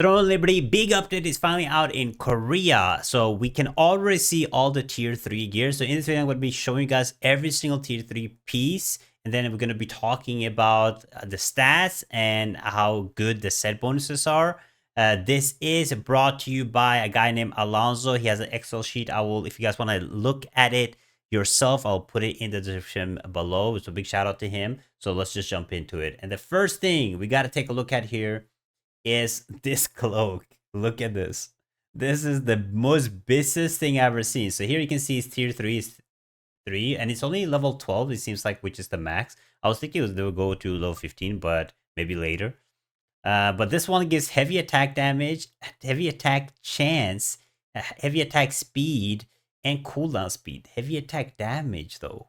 Throne Liberty, big update is finally out in Korea. So we can already see all the tier 3 gears. So in this video, I'm going to be showing you guys every single tier 3 piece. And then we're going to be talking about the stats and how good the set bonuses are. This is brought to you by a guy named Alonso. He has an Excel sheet. If you guys want to look at it yourself, I'll put it in the description below. So big shout out to him. So let's just jump into it. And the first thing we got to take a look at here is this cloak. Look at this. This is the most busiest thing I've ever seen. So here you can see it's tier 3 is 3 and it's only level 12, it seems like, which is the max. I was thinking they would go to level 15, but maybe later. But this one gives heavy attack damage, heavy attack chance, heavy attack speed, and cooldown speed. Heavy attack damage though.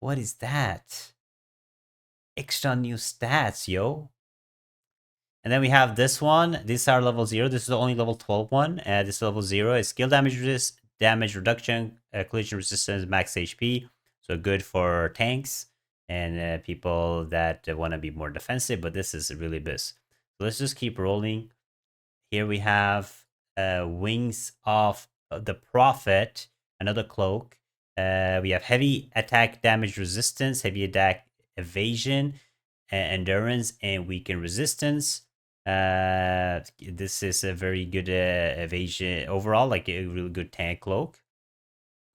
What is that? Extra new stats, yo. And then we have this one. These are level 0. This is the only level 12 one. This is level 0. It's skill damage reduction, collision resistance, max HP. So good for tanks and people that want to be more defensive. But this is really best. So let's just keep rolling. Here we have Wings of the Prophet, another cloak. We have heavy attack damage resistance, heavy attack evasion, endurance, and weaken resistance. This is a very good evasion overall, like a really good tank cloak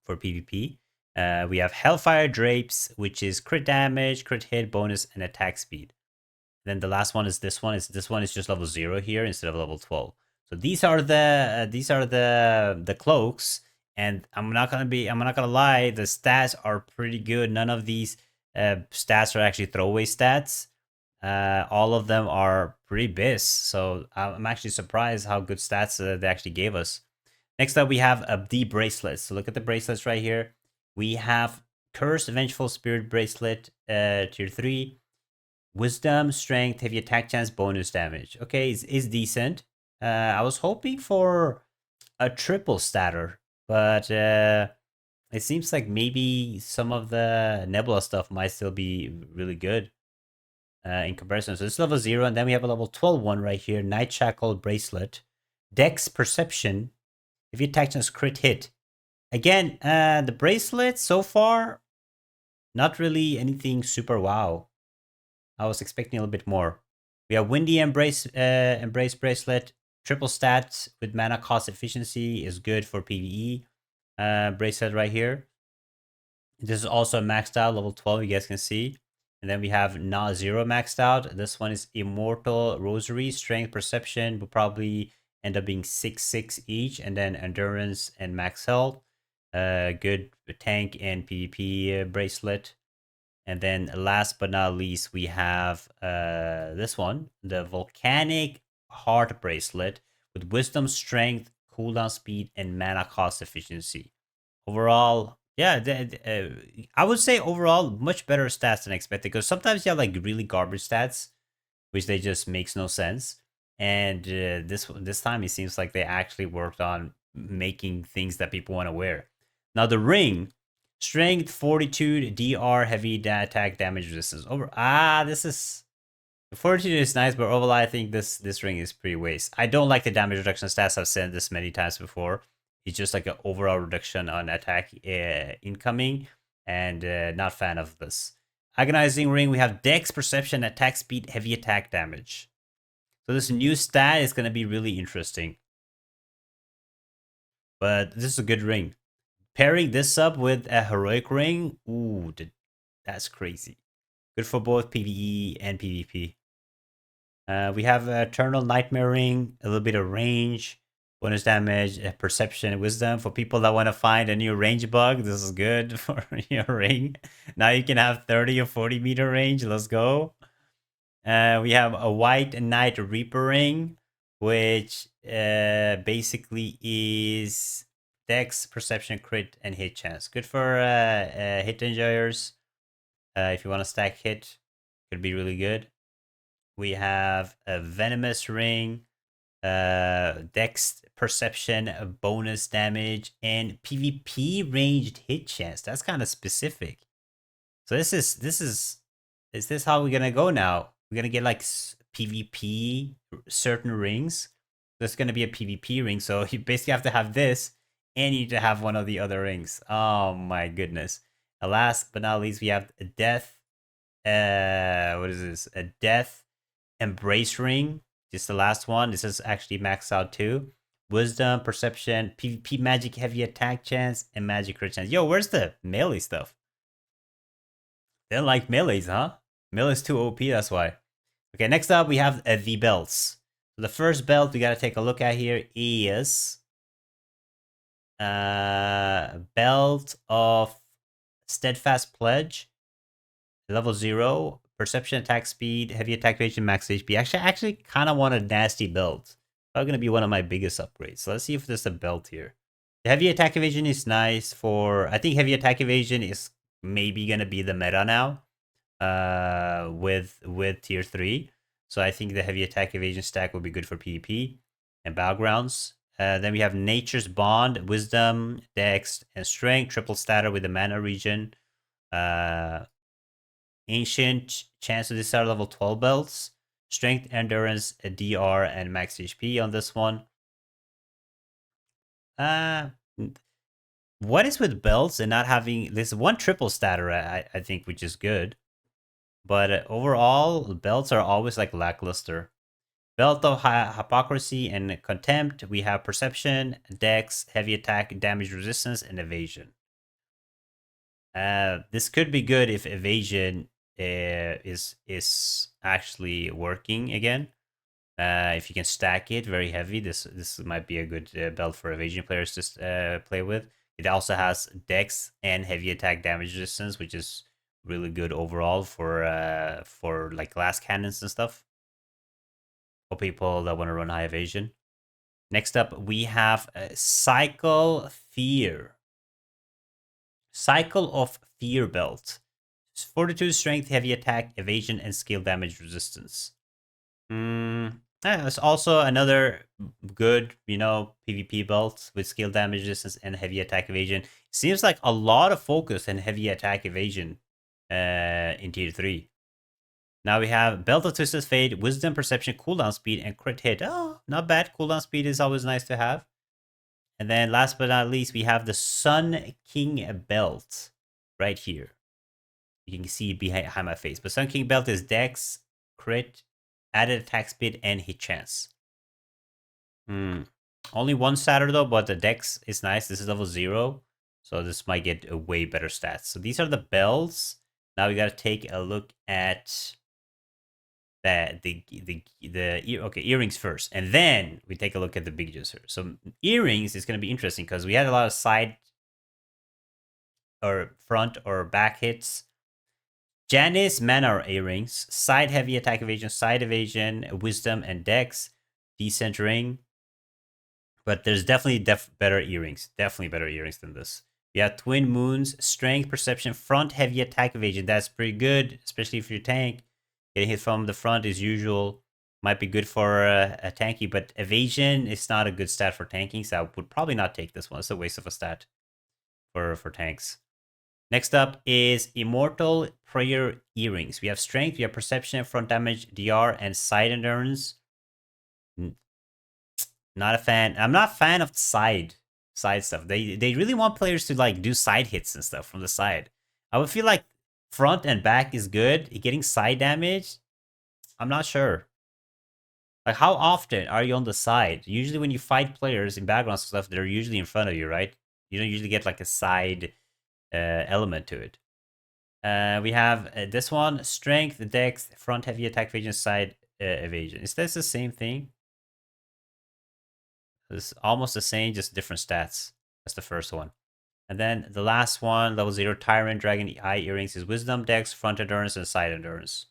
for PvP. We have Hellfire Drapes, which is crit damage, crit hit, bonus, and attack speed. Then the last one is this one. This one is just level 0 here instead of level 12. So these are the cloaks, and I'm not gonna lie, the stats are pretty good. None of these stats are actually throwaway stats. All of them are pretty biz. So I'm actually surprised how good stats they actually gave us. Next up, we have the bracelets. So look at the bracelets right here. We have Cursed Vengeful Spirit Bracelet, tier 3. Wisdom, Strength, Heavy Attack Chance, Bonus Damage. Okay, is decent. I was hoping for a triple statter, but it seems like maybe some of the Nebula stuff might still be really good in comparison. So it's level 0, and then we have a level 12 one right here, Night Shackle Bracelet. Dex Perception, if you attack chance crit hit. Again, the bracelet so far, not really anything super wow. I was expecting a little bit more. We have Windy Embrace Bracelet. Triple stats with mana cost efficiency is good for PvE. Bracelet right here. This is also maxed out, level 12, you guys can see. And then we have not 0 maxed out. This one is Immortal Rosary. Strength, Perception will probably end up being 6/6 each. And then Endurance and Max Health. Good tank and PvP bracelet. And then last but not least, we have this one, the Volcanic Heart Bracelet with Wisdom, Strength, cooldown speed, and mana cost efficiency. Overall, yeah, I would say overall much better stats than expected, because sometimes you have like really garbage stats, which they just makes no sense. And this time it seems like they actually worked on making things that people want to wear. Now the ring. Strength, Fortitude, DR, heavy attack, damage resistance. This is Fortitude is nice, but overall I think this ring is pretty waste. I don't like the damage reduction stats. I've said this many times before. It's just like an overall reduction on attack incoming, and not fan of this. Agonizing ring. We have Dex, Perception, attack speed, heavy attack damage. So this new stat is gonna be really interesting. But this is a good ring. Pairing this up with a heroic ring, ooh, that's crazy. Good for both PvE and PvP. We have Eternal Nightmare Ring, a little bit of range, bonus damage, perception, wisdom. For people that want to find a new range bug, this is good for your ring. Now you can have 30 or 40 meter range. Let's go. We have a White Knight Reaper Ring, which basically is Dex, Perception, Crit, and Hit Chance. Good for hit enjoyers. If you want to stack hit, could be really good. We have a Venomous Ring, Dex, Perception, bonus damage, and PvP ranged hit chance. That's kind of specific. So is this how we're gonna go now? We're gonna get like PvP certain rings. there's going to be a PvP ring. So you basically have to have this and you need to have one of the other rings. Oh my goodness. And last but not least, we have a death. What is this? A death embrace ring. Just the last one. This is actually maxed out too. Wisdom, perception, PvP magic, heavy attack chance, and magic crit chance. Yo, where's the melee stuff? They don't like melees, huh? Melee's too OP, that's why. Okay, next up we have the belts. So the first belt we gotta take a look at here is belt of steadfast pledge, level 0, perception, attack speed, heavy attack evasion, max HP. Actually kind of want a nasty belt. Probably gonna be one of my biggest upgrades. So let's see if there's a belt here. The heavy attack evasion is nice for. I think heavy attack evasion is maybe gonna be the meta now. With tier 3. So I think the heavy attack evasion stack will be good for PvP and battlegrounds. Then we have Nature's Bond, Wisdom, Dex, and Strength, triple statter with the mana region. Ancient, chance to discard level 12 belts. Strength, Endurance, DR, and max HP on this one. What is with belts and not having this one triple statter, I think, which is good. But overall, belts are always like lackluster. Belt of Hypocrisy and Contempt. We have Perception, Dex, Heavy Attack, Damage Resistance, and Evasion. This could be good if Evasion is actually working again. If you can stack it very heavy, this might be a good belt for Evasion players to play with. It also has Dex and Heavy Attack Damage Resistance, which is really good overall for like glass cannons and stuff. For people that want to run high evasion. Next up, we have Cycle Fear. Cycle of Fear belt. Fortitude, strength, heavy attack, evasion, and skill damage resistance. It's also another good, PvP belt with skill damage resistance and heavy attack evasion. Seems like a lot of focus on heavy attack evasion in tier 3. Now we have Belt of Twisted Fate, Wisdom, Perception, Cooldown Speed, and Crit Hit. Oh, not bad. Cooldown Speed is always nice to have. And then last but not least, we have the Sun King Belt right here. You can see behind my face. But Sun King Belt is Dex, Crit, added attack speed, and hit chance. Only one statter though, but the Dex is nice. This is level 0. So this might get a way better stats. So these are the belts. Now we got to take a look at earrings first, and then we take a look at the big juicer. So earrings is going to be interesting because we had a lot of side or front or back hits. Janice mana earrings, side heavy attack evasion, side evasion, wisdom, and dex. Decent ring, but there's definitely better earrings. Definitely better earrings than this. We have twin moons, strength, perception, front heavy attack evasion. That's pretty good, especially if you're tank. Getting hit from the front is usual. Might be good for a tanky, but evasion is not a good stat for tanking, so I would probably not take this one. It's a waste of a stat for tanks. Next up is Immortal Prayer Earrings. We have strength, we have perception, front damage, DR, and side endurance. Not a fan. I'm not a fan of side stuff. They really want players to like do side hits and stuff from the side. I would feel like front and back is good. Getting side damage, I'm not sure. Like, how often are you on the side? Usually when you fight players in background stuff, they're usually in front of you, right? You don't usually get like a side element to it. We have this one, strength, dex, front heavy attack evasion, side evasion. Is this the same thing? It's almost the same, just different stats. That's the first one. And then the last one, level 0, Tyrant, Dragon Eye Earrings is Wisdom, Dex, Front Endurance, and Side Endurance.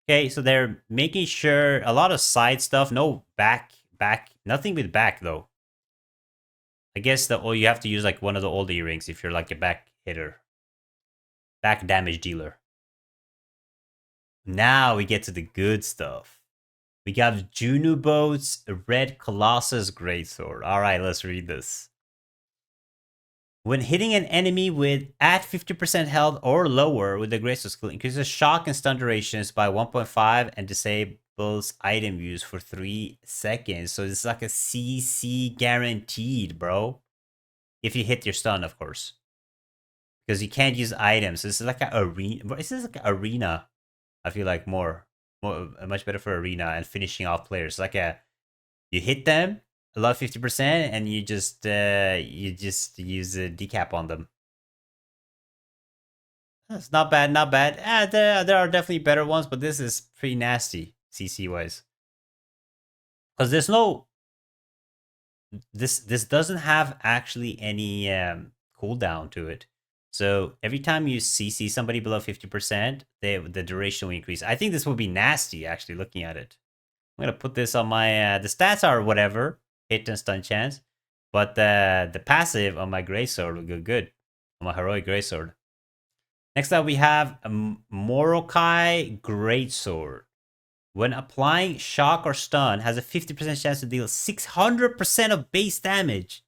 Okay, so they're making sure a lot of side stuff, no back, nothing with back though. I guess you have to use like one of the old earrings if you're like a back hitter. Back damage dealer. Now we get to the good stuff. We got Junubo's Red Colossus Greatsword. Alright, let's read this. When hitting an enemy with at 50% health or lower with the Greatsword skill, increases shock and stun durations by 1.5 and people's item use for 3 seconds. So it's like a CC guaranteed, bro. If you hit your stun, of course. Because you can't use items. This is like an arena. This is like an arena. I feel like more much better for arena and finishing off players. Like you hit them, allow 50%, and you just use a decap on them. That's not bad, not bad. There are definitely better ones, but this is pretty nasty CC wise. Because there's no this doesn't have actually any cooldown to it. So every time you CC somebody below 50%, the duration will increase. I think this will be nasty actually looking at it. I'm gonna put this on my the stats are whatever, hit and stun chance. But the passive on my Greatsword will go good. On my heroic Greatsword. Next up, we have a Morokai Greatsword. When applying shock or stun, has a 50% chance to deal 600% of base damage.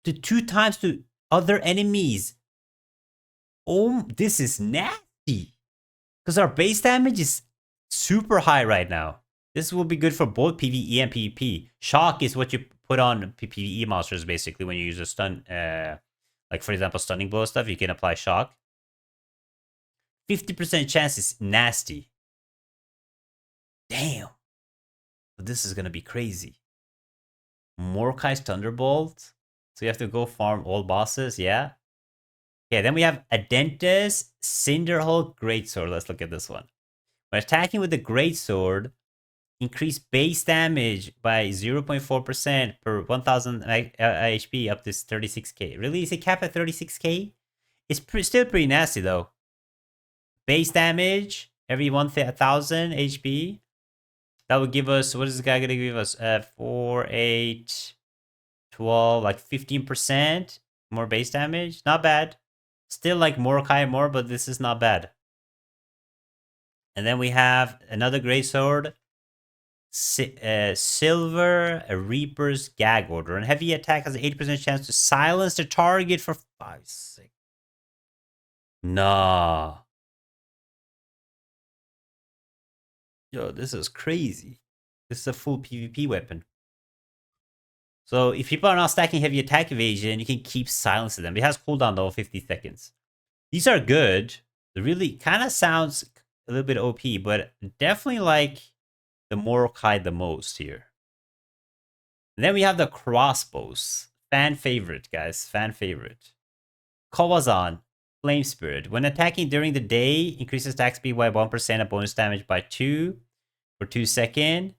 To 2 times to other enemies. Oh, this is nasty. Because our base damage is super high right now. This will be good for both PvE and PvP. Shock is what you put on PvE monsters, basically, when you use a stun. Like, for example, stunning blow stuff, you can apply shock. 50% chance is nasty. Damn. But this is going to be crazy. Morkai's Thunderbolt. So you have to go farm all bosses, yeah? Okay, then we have Adentis Cinderhulk Greatsword. Let's look at this one. When attacking with the Greatsword, increase base damage by 0.4% per 1000 HP up to 36k. Really? Is it capped at 36k? It's still pretty nasty though. Base damage every 1000 HP. That would give us, what is this guy going to give us? 4, 8, 12, like 15% more base damage. Not bad. Still like Morokai more, but this is not bad. And then we have another Greatsword. Silver Reaper's Gag Order. And heavy attack has an 80% chance to silence the target for 5 seconds. Nah. Yo, this is crazy. This is a full PvP weapon. So if people are not stacking heavy attack evasion, you can keep silencing them. It has cooldown though, 50 seconds. These are good. It really kind of sounds a little bit OP, but definitely like the Morokai the most here. And then we have the crossbows. Fan favorite, guys. Fan favorite. Kawazan, Flame Spirit. When attacking during the day, increases attack speed by 1% and bonus damage by 2 for 2 seconds.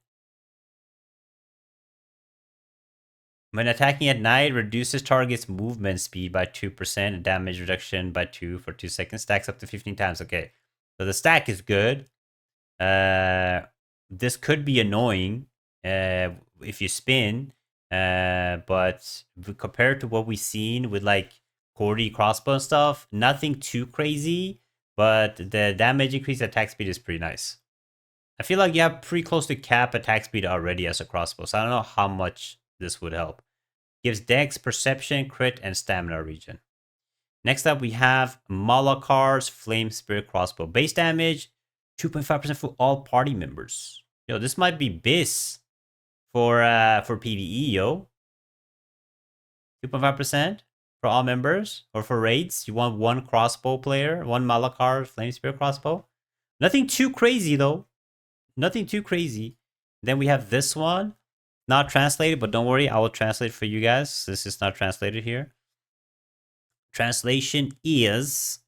When attacking at night, reduces target's movement speed by 2% and damage reduction by 2 for 2 seconds. Stacks up to 15 times. Okay. So the stack is good. This could be annoying if you spin. But compared to what we've seen with like Cordy crossbow and stuff, nothing too crazy. But the damage increase attack speed is pretty nice. I feel like you have pretty close to cap attack speed already as a crossbow. So I don't know how much this would help. Gives Dex, Perception, Crit, and Stamina regen. Next up, we have Malakar's Flame Spirit Crossbow. Base damage, 2.5% for all party members. Yo, this might be BIS for PvE, yo. 2.5% for all members. Or for raids, you want one crossbow player, one Malakar Flame Spirit Crossbow. Nothing too crazy, though. Nothing too crazy. Then we have this one. Not translated, but don't worry, I will translate for you guys. This is not translated here. Translation is,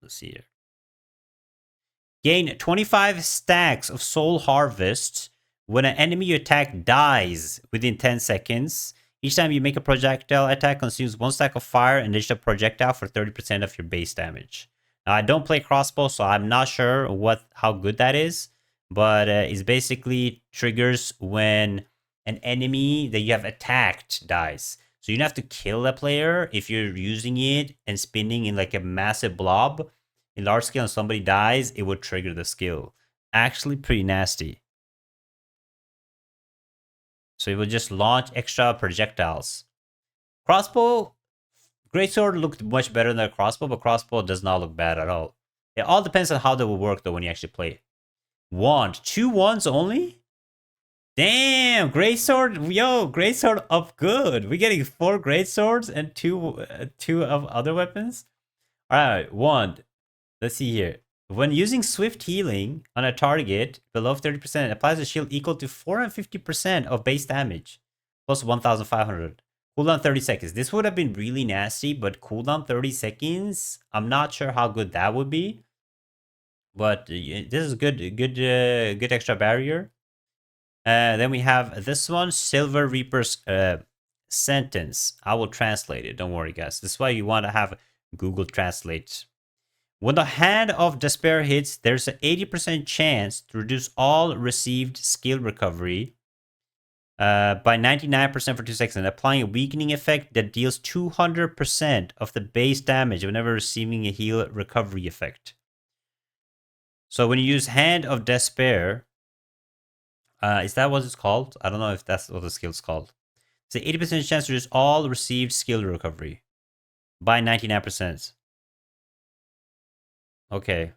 let's see here. Gain 25 stacks of Soul Harvest when an enemy you attack dies within 10 seconds. Each time you make a projectile attack, consumes 1 stack of fire and digital projectile for 30% of your base damage. Now, I don't play crossbow, so I'm not sure how good that is. But it's basically triggers when an enemy that you have attacked dies. So you don't have to kill a player if you're using it and spinning in like a massive blob. In large scale and somebody dies, it would trigger the skill. Actually pretty nasty. So it will just launch extra projectiles. Crossbow, Greatsword looked much better than a crossbow, but crossbow does not look bad at all. It all depends on how that will work though when you actually play it. Wand. 2 wands only? Damn, Greatsword, yo, Greatsword up good. We're getting 4 Greatswords and 2 of other weapons. All right, wand. Let's see here. When using swift healing on a target below 30%, it applies a shield equal to 450% of base damage, plus 1,500. Cooldown 30 seconds. This would have been really nasty, but cooldown 30 seconds. I'm not sure how good that would be, but this is good extra barrier. Then we have this one, Silver Reaper's sentence. I will translate it. Don't worry, guys. This is why you want to have Google Translate. When the Hand of Despair hits, there's an 80% chance to reduce all received skill recovery by 99% for 2 seconds, applying a weakening effect that deals 200% of the base damage whenever receiving a heal recovery effect. So when you use Hand of Despair, is that what it's called? I don't know if that's what the skill's called. It's an 80% chance to reduce all received skill recovery by 99%. Okay.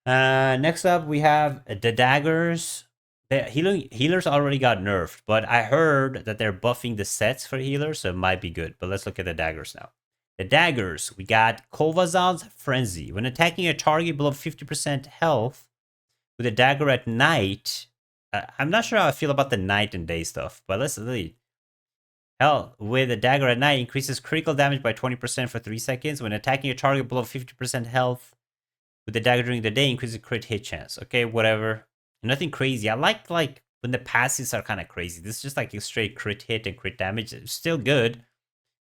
Next up, we have the Daggers. The healers already got nerfed, but I heard that they're buffing the sets for healers, so it might be good. But let's look at the Daggers now. The Daggers, we got Kovazan's Frenzy. When attacking a target below 50% health with a dagger at night, I'm not sure how I feel about the night and day stuff, but let's see. Hell, with a dagger at night, increases critical damage by 20% for 3 seconds. When attacking a target below 50% health with the dagger during the day, increases crit hit chance. Okay, whatever. Nothing crazy. I like when the passives are kind of crazy. This is just like a straight crit hit and crit damage. It's still good,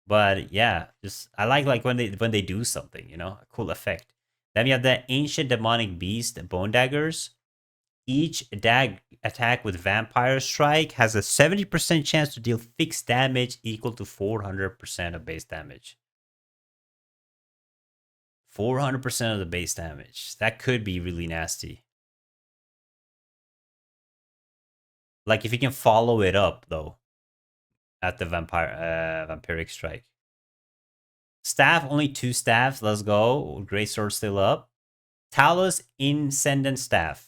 but yeah, just I like when they do something, you know, a cool effect. Then we have the Ancient Demonic Beast Bone Daggers. Each attack with Vampire Strike has a 70% chance to deal fixed damage equal to 400% of base damage. 400% of the base damage. That could be really nasty. Like if you can follow it up though at the Vampiric Strike. Staff, only 2 staffs. Let's go. Greatsword still up. Talos Incendent Staff.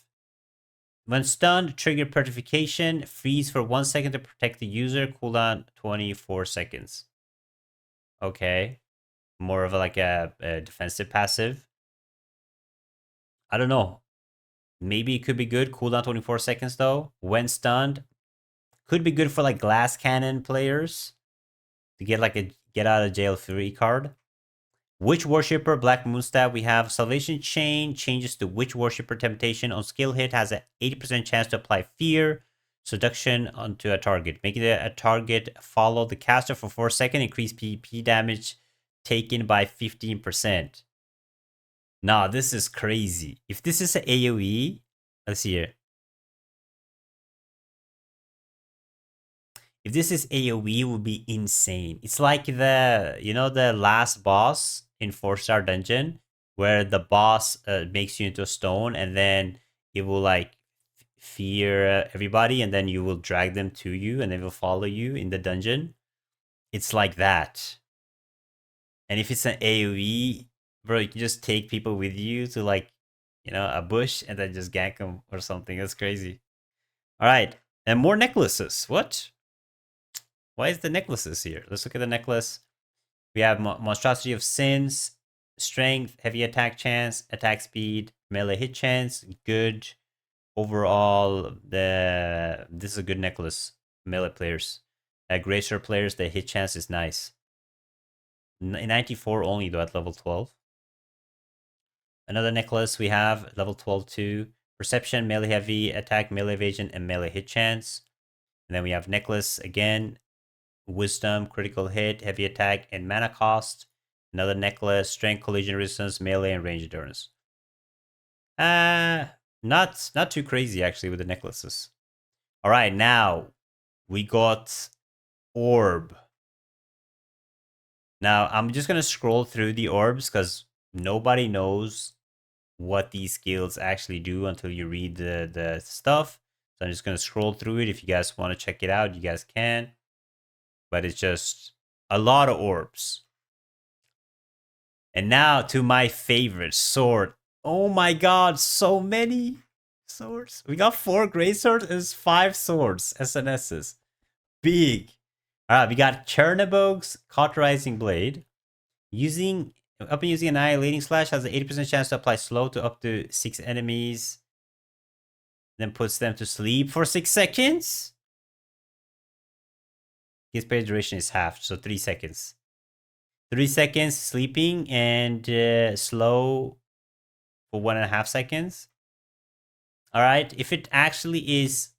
When stunned, trigger petrification, freeze for 1 second to protect the user, cooldown 24 seconds. Okay. More of like a defensive passive. I don't know. Maybe it could be good. Cooldown 24 seconds though. When stunned. Could be good for like glass cannon players to get like a get out of jail free card. Witch Worshipper, Black Moonstaff, we have Salvation Chain, changes to Witch Worshipper Temptation. On skill hit, has an 80% chance to apply Fear, Seduction onto a target. Making a target follow the caster for 4 seconds, increase PvP damage taken by 15%. Nah, this is crazy. If this is an AoE, let's see here. If this is AoE, it would be insane. It's like the last boss in 4-star dungeon where the boss makes you into a stone and then it will like fear everybody and then you will drag them to you and they will follow you in the dungeon. It's like that. And if it's an AoE, bro, you can just take people with you to like, a bush and then just gank them or something. That's crazy. All right. And more necklaces. What? Why is the necklaces here? Let's look at the necklace. We have Monstrosity of Sins, Strength, Heavy Attack Chance, Attack Speed, Melee Hit Chance. Good. Overall, this is a good necklace. Melee players. Greatsword players, the hit chance is nice. 94 only though at level 12. Another necklace we have, level 12 too. Perception, Melee Heavy, Attack, Melee Evasion, and Melee Hit Chance. And then we have necklace again. Wisdom, critical hit, heavy attack, and mana cost. Another necklace, strength, collision resistance, melee, and range endurance. Not too crazy actually with the necklaces. All right, now we got orb. Now I'm just gonna scroll through the orbs because nobody knows what these skills actually do until you read the stuff. So I'm just gonna scroll through it. If you guys want to check it out, you guys can. But it's just a lot of orbs. And now to my favorite sword. Oh my god, so many swords. We got 4 Greatswords and 5 swords, SNSs. Big. Alright, we got Chernobog's Cauterizing Blade. Using Annihilating Slash has an 80% chance to apply slow to up to 6 enemies. Then puts them to sleep for 6 seconds. His period duration is half, so 3 seconds. 3 seconds sleeping and slow for 1.5 seconds. Alright, if it actually is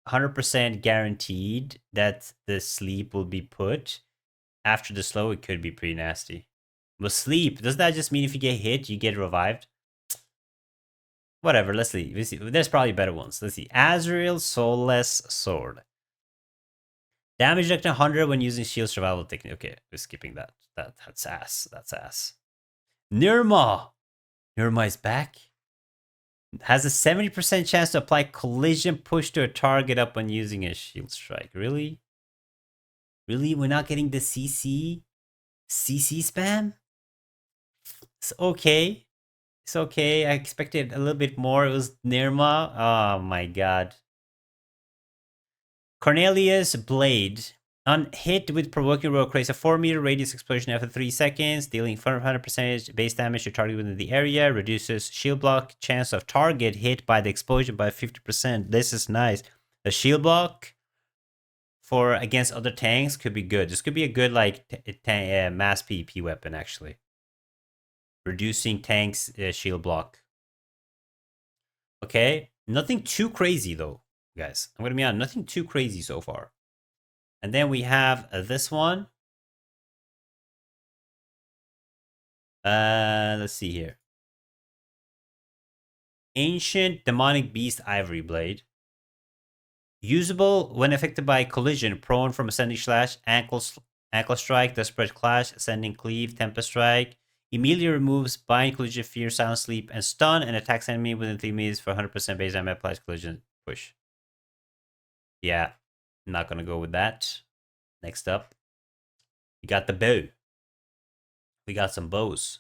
100% guaranteed that the sleep will be put after the slow, it could be pretty nasty. But sleep, doesn't that just mean if you get hit, you get revived? Whatever, let's see. There's probably better ones. Let's see. Azrael Soulless Sword. Damage reduction 100 when using shield survival technique. Okay, we're skipping that. That's ass. That's ass. Nirma. Nirma is back. Has a 70% chance to apply collision push to a target up when using a shield strike. Really? Really? We're not getting the CC? CC spam? It's okay. It's okay. I expected a little bit more. It was Nirma. Oh my god. Cornelius Blade. On hit with provoking rogue creates a 4-meter radius explosion after 3 seconds, dealing 500% base damage to target within the area, reduces shield block chance of target hit by the explosion by 50%. This is nice. The shield block for against other tanks could be good. This could be a good like mass PvP weapon actually. Reducing tanks shield block. Okay, nothing too crazy though, guys. I'm gonna be honest, nothing too crazy so far. And then we have this one. Let's see here. Ancient Demonic Beast Ivory Blade. Usable when affected by collision, prone from Ascending Slash, Ankle Strike, Desperate Clash, Ascending Cleave, Tempest Strike. Immediately removes Bind, Collision, Fear, Silent Sleep, and Stun, and attacks enemy within 3 meters for 100% base damage, applies collision push. Yeah, I'm not gonna go with that. Next up, we got the bow. We got some bows.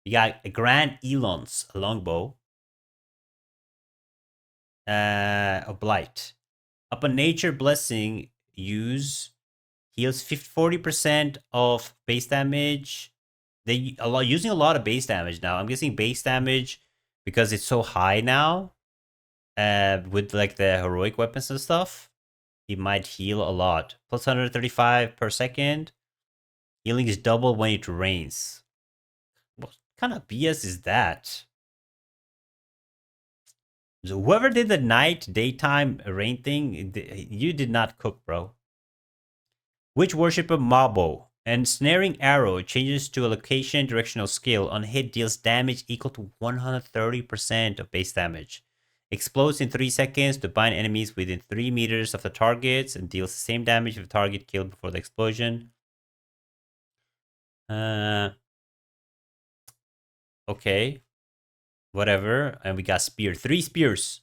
We got a Grand Elon's Longbow. A Blight. Upon Nature Blessing, use heals 40% of base damage. They using a lot of base damage now. I'm guessing base damage because it's so high now. With like the heroic weapons and stuff, it might heal a lot. Plus 135 per second. Healing is double when it rains. What kind of BS is that? So whoever did the night, daytime rain thing, you did not cook, bro. Witch Worshipper Mabo. Ensnaring Arrow changes to a location directional skill. On hit, deals damage equal to 130% of base damage. Explodes in 3 seconds to bind enemies within 3 meters of the targets and deals the same damage if the target killed before the explosion. Okay. Whatever. And we got Spear. 3 spears.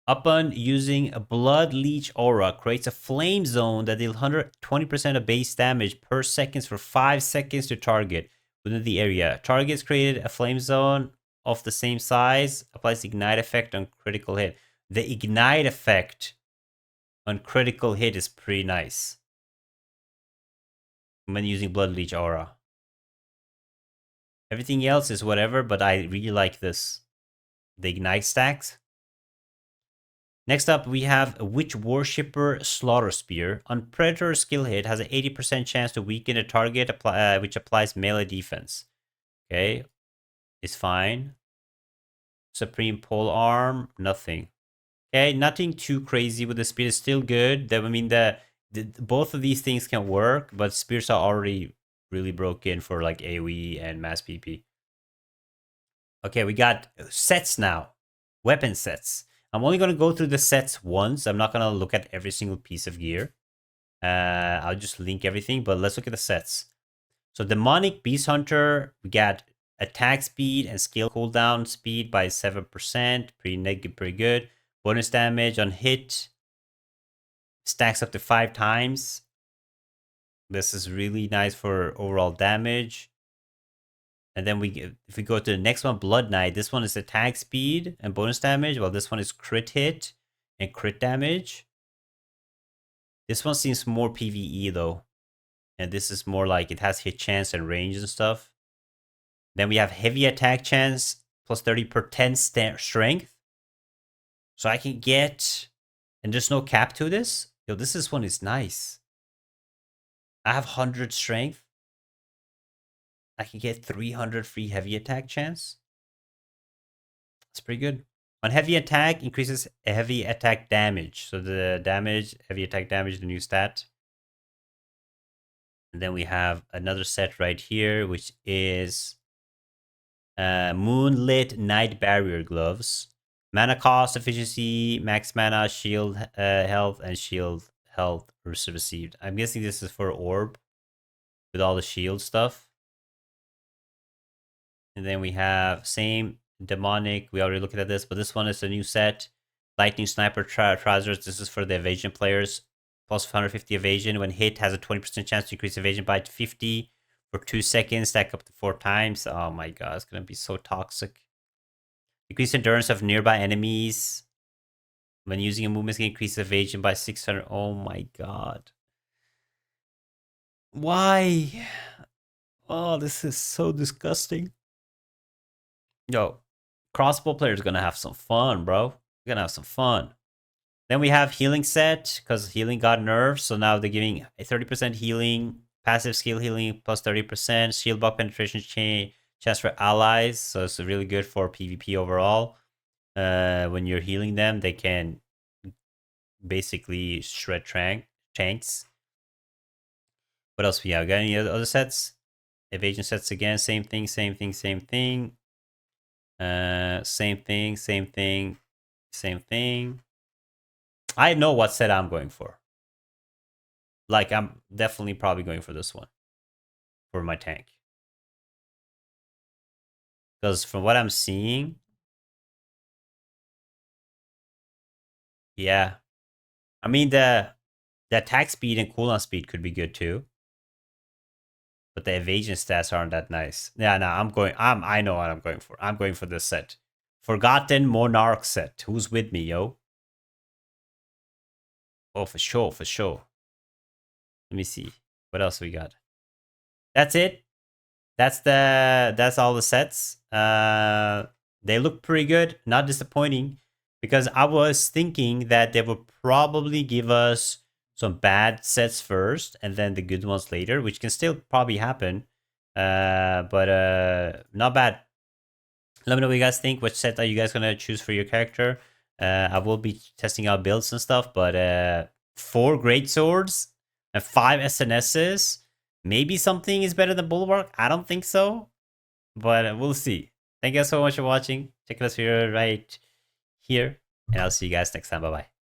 Upon using a Blood Leech Aura, creates a flame zone that deals 120% of base damage per second for 5 seconds to target within the area. Targets created a flame zone of the same size, applies Ignite effect on critical hit. The Ignite effect on critical hit is pretty nice when using Blood Leech Aura. Everything else is whatever, but I really like this. The Ignite stacks. Next up, we have a Witch Worshipper Slaughter Spear. On Predator skill hit, has an 80% chance to weaken a target, which applies melee defense. Okay, it's fine. Supreme Pole Arm, nothing. Okay, nothing too crazy with the spear. It's still good. I mean, both of these things can work, but spears are already really broken for like AoE and mass PP. Okay, we got sets now. Weapon sets. I'm only going to go through the sets once. I'm not going to look at every single piece of gear. I'll just link everything, but let's look at the sets. So Demonic Beast Hunter, we got attack speed and skill cooldown speed by 7%. Pretty good. Bonus damage on hit. Stacks up to 5 times. This is really nice for overall damage. And then if we go to the next one, Blood Knight, this one is attack speed and bonus damage, while this one is crit hit and crit damage. This one seems more PvE though. And this is more like it has hit chance and range and stuff. Then we have heavy attack chance, plus 30 per 10 strength. So I can get, and there's no cap to this. Yo, this one is nice. I have 100 strength. I can get 300 free heavy attack chance. That's pretty good. On heavy attack, increases heavy attack damage. So the damage, heavy attack damage, the new stat. And then we have another set right here, which is Moonlit Night Barrier Gloves. Mana cost, efficiency, max mana, shield health, and shield health received. I'm guessing this is for orb with all the shield stuff. And then we have same demonic. We already looked at this, but this one is a new set. Lightning Sniper Trousers. This is for the evasion players. Plus 150 evasion. When hit, has a 20% chance to increase evasion by 50 for 2 seconds. Stack up to 4 times. Oh my god, it's going to be so toxic. Increase endurance of nearby enemies. When using a movement, can increase evasion by 600. Oh my god. Why? Oh, this is so disgusting. Yo, Crossbow players gonna have some fun, bro. We're gonna have some fun. Then we have healing set, because healing got nerfed. So now they're giving a 30% healing, passive skill healing plus 30%, shield buff penetration chance for allies. So it's really good for PvP overall. When you're healing them, they can basically shred tanks. What else we have? Got any other sets? Evasion sets again, same thing, same thing, same thing. Same thing, same thing, same thing. I know what set I'm going for. Like, I'm definitely probably going for this one. For my tank. Because from what I'm seeing... Yeah. I mean, the attack speed and cooldown speed could be good too. But the evasion stats aren't that nice. Yeah, no, I know what I'm going for. I'm going for this set. Forgotten Monarch set. Who's with me, yo? Oh, for sure, for sure. Let me see. What else we got? That's it. That's all the sets. They look pretty good, not disappointing, because I was thinking that they would probably give us some bad sets first and then the good ones later, which can still probably happen. But not bad. Let me know what you guys think. Which set are you guys gonna choose for your character? I will be testing out builds and stuff, but 4 Greatswords and 5 SNSs. Maybe something is better than Bulwark. I don't think so, but we'll see. Thank you guys so much for watching. Check us here right here, and I'll see you guys next time. Bye bye.